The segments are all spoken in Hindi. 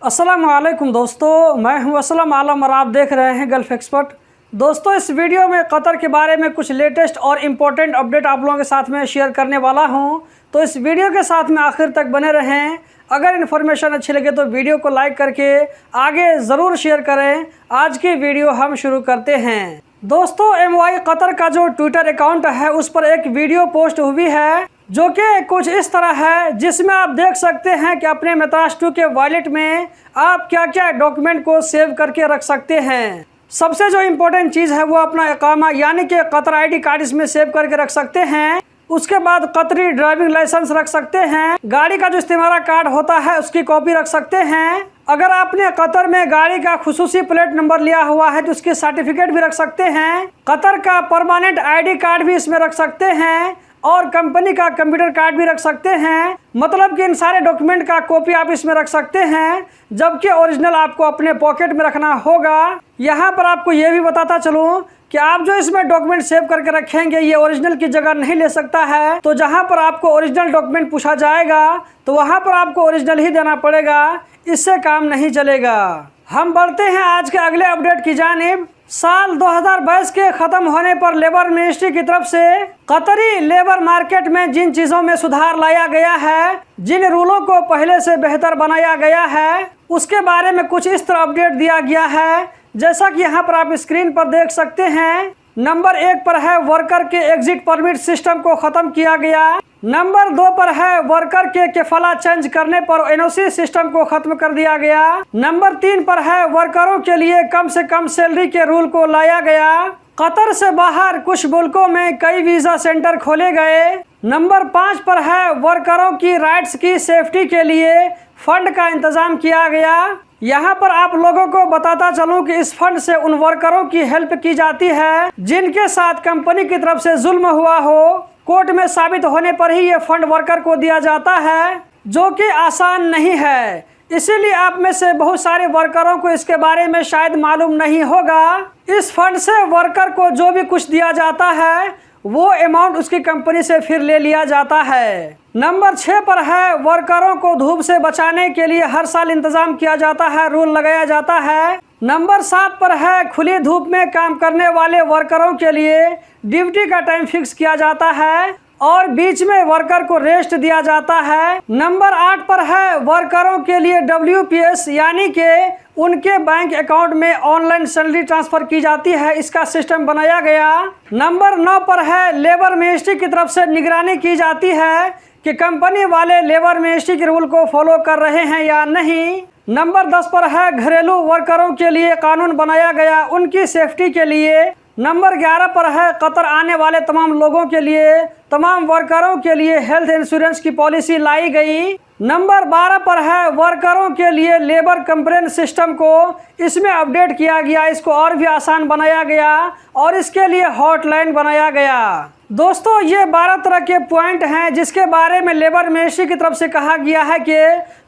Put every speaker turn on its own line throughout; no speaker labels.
अस्सलाम वालेकुम दोस्तों, मैं हूं असलम आलम और आप देख रहे हैं गल्फ़ एक्सपर्ट। दोस्तों, इस वीडियो में कतर के बारे में कुछ लेटेस्ट और इम्पोर्टेंट अपडेट आप लोगों के साथ में शेयर करने वाला हूं, तो इस वीडियो के साथ में आखिर तक बने रहें। अगर इन्फॉर्मेशन अच्छी लगे तो वीडियो को लाइक करके आगे ज़रूर शेयर करें। आज की वीडियो हम शुरू करते हैं। दोस्तों, MY कतर का जो ट्विटर अकाउंट है उस पर एक वीडियो पोस्ट हुई है जो कि कुछ इस तरह है, जिसमें आप देख सकते हैं कि अपने मेटास्टू के वॉलेट में आप क्या क्या डॉक्यूमेंट को सेव करके रख सकते हैं। सबसे जो इम्पोर्टेंट चीज़ है वो अपना इकामा यानी कि कतर ID कार्ड इसमें सेव करके रख सकते हैं। उसके बाद कतरी ड्राइविंग लाइसेंस रख सकते हैं। गाड़ी का जो इस्तेमाल कार्ड होता है उसकी कॉपी रख सकते हैं। अगर आपने कतर में गाड़ी का खुसूसी प्लेट नंबर लिया हुआ है तो उसकी सर्टिफिकेट भी रख सकते हैं। कतर का परमानेंट ID कार्ड भी इसमें रख सकते हैं और कंपनी का कंप्यूटर कार्ड भी रख सकते हैं। मतलब कि इन सारे डॉक्यूमेंट का कॉपी आप इसमें रख सकते हैं, जबकि ओरिजिनल आपको अपने पॉकेट में रखना होगा। यहाँ पर आपको ये भी बताता चलूँ कि आप जो इसमें डॉक्यूमेंट सेव करके रखेंगे ये ओरिजिनल की जगह नहीं ले सकता है। तो जहाँ पर आपको ओरिजिनल डॉक्यूमेंट पूछा जाएगा तो वहाँ पर आपको ओरिजिनल ही देना पड़ेगा, इससे काम नहीं चलेगा। हम बढ़ते हैं आज के अगले अपडेट की जानिब। साल 2022 के ख़त्म होने पर लेबर मिनिस्ट्री की तरफ से कतरी लेबर मार्केट में जिन चीज़ों में सुधार लाया गया है, जिन रूलों को पहले से बेहतर बनाया गया है, उसके बारे में कुछ इस तरह अपडेट दिया गया है, जैसा कि यहाँ पर आप स्क्रीन पर देख सकते हैं। नंबर 1 पर है वर्कर के एग्जिट परमिट सिस्टम को ख़त्म किया गया। नंबर 2 पर है वर्कर के केफला चेंज करने पर NOC सिस्टम को खत्म कर दिया गया। नंबर 3 पर है वर्करों के लिए कम से कम सैलरी के रूल को लाया गया। कतर से बाहर कुछ मुल्कों में कई वीज़ा सेंटर खोले गए। नंबर 5 पर है वर्करों की राइट्स की सेफ्टी के लिए फंड का इंतजाम किया गया। यहाँ पर आप लोगों को बताता चलूँ कि इस फंड से उन वर्करों की हेल्प की जाती है जिनके साथ कंपनी की तरफ से जुल्म हुआ हो। कोर्ट में साबित होने पर ही ये फंड वर्कर को दिया जाता है, जो कि आसान नहीं है। इसीलिए आप में से बहुत सारे वर्करों को इसके बारे में शायद मालूम नहीं होगा। इस फंड से वर्कर को जो भी कुछ दिया जाता है वो अमाउंट उसकी कंपनी से फिर ले लिया जाता है। नंबर 6 पर है वर्करों को धूप से बचाने के लिए हर साल इंतजाम किया जाता है, रूल लगाया जाता है। नंबर 7 पर है खुली धूप में काम करने वाले वर्करों के लिए ड्यूटी का टाइम फिक्स किया जाता है और बीच में वर्कर को रेस्ट दिया जाता है। नंबर 8 पर है वर्करों के लिए WPS यानी कि उनके बैंक अकाउंट में ऑनलाइन सैलरी ट्रांसफर की जाती है, इसका सिस्टम बनाया गया। नंबर 9 पर है लेबर मिनिस्ट्री की तरफ से निगरानी की जाती है कि कंपनी वाले लेबर मिनिस्ट्री के रूल को फॉलो कर रहे हैं या नहीं। नंबर 10 पर है घरेलू वर्करों के लिए कानून बनाया गया उनकी सेफ्टी के लिए। नंबर 11 पर है कतर आने वाले तमाम लोगों के लिए, तमाम वर्करों के लिए हेल्थ इंश्योरेंस की पॉलिसी लाई गई। नंबर 12 पर है वर्करों के लिए लेबर कंप्लेंट सिस्टम को इसमें अपडेट किया गया, इसको और भी आसान बनाया गया और इसके लिए हॉटलाइन बनाया गया। दोस्तों, ये 12 तरह के पॉइंट हैं जिसके बारे में लेबर मिनिस्ट्री की तरफ से कहा गया है कि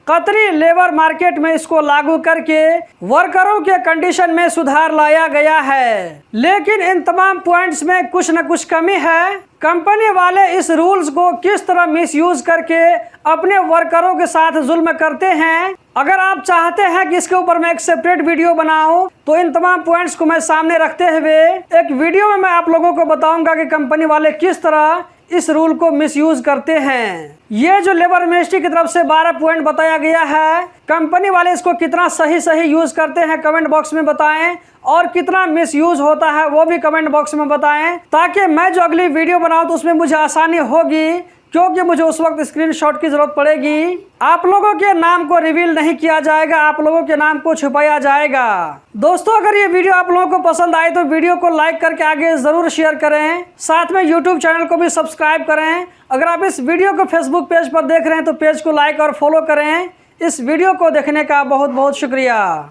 कतरी लेबर मार्केट में इसको लागू करके वर्करों के कंडीशन में सुधार लाया गया है। लेकिन इन तमाम पॉइंट्स में कुछ न कुछ कमी है। कंपनी वाले इस रूल्स को किस तरह मिसयूज करके अपने वर्करों के साथ जुल्म करते हैं। अगर आप चाहते हैं कि इसके ऊपर मैं एक सेपरेट वीडियो बनाऊं तो इन तमाम पॉइंट्स को मैं सामने रखते हुए एक वीडियो में मैं आप लोगों को बताऊंगा कि कंपनी वाले किस तरह इस रूल को मिसयूज करते हैं। ये जो लेबर मिनिस्ट्री की तरफ से 12 पॉइंट बताया गया है, कंपनी वाले इसको कितना सही यूज करते हैं कमेंट बॉक्स में बताएं और कितना मिसयूज होता है वो भी कमेंट बॉक्स में बताएं, ताकि मैं जो अगली वीडियो बनाऊं तो उसमें मुझे आसानी होगी, क्योंकि मुझे उस वक्त स्क्रीनशॉट की जरूरत पड़ेगी। आप लोगों के नाम को रिवील नहीं किया जाएगा, आप लोगों के नाम को छुपाया जाएगा। दोस्तों, अगर ये वीडियो आप लोगों को पसंद आए तो वीडियो को लाइक करके आगे जरूर शेयर करें, साथ में YouTube चैनल को भी सब्सक्राइब करें। अगर आप इस वीडियो को फेसबुक पेज पर देख रहे हैं तो पेज को लाइक और फॉलो करें। इस वीडियो को देखने का बहुत बहुत शुक्रिया।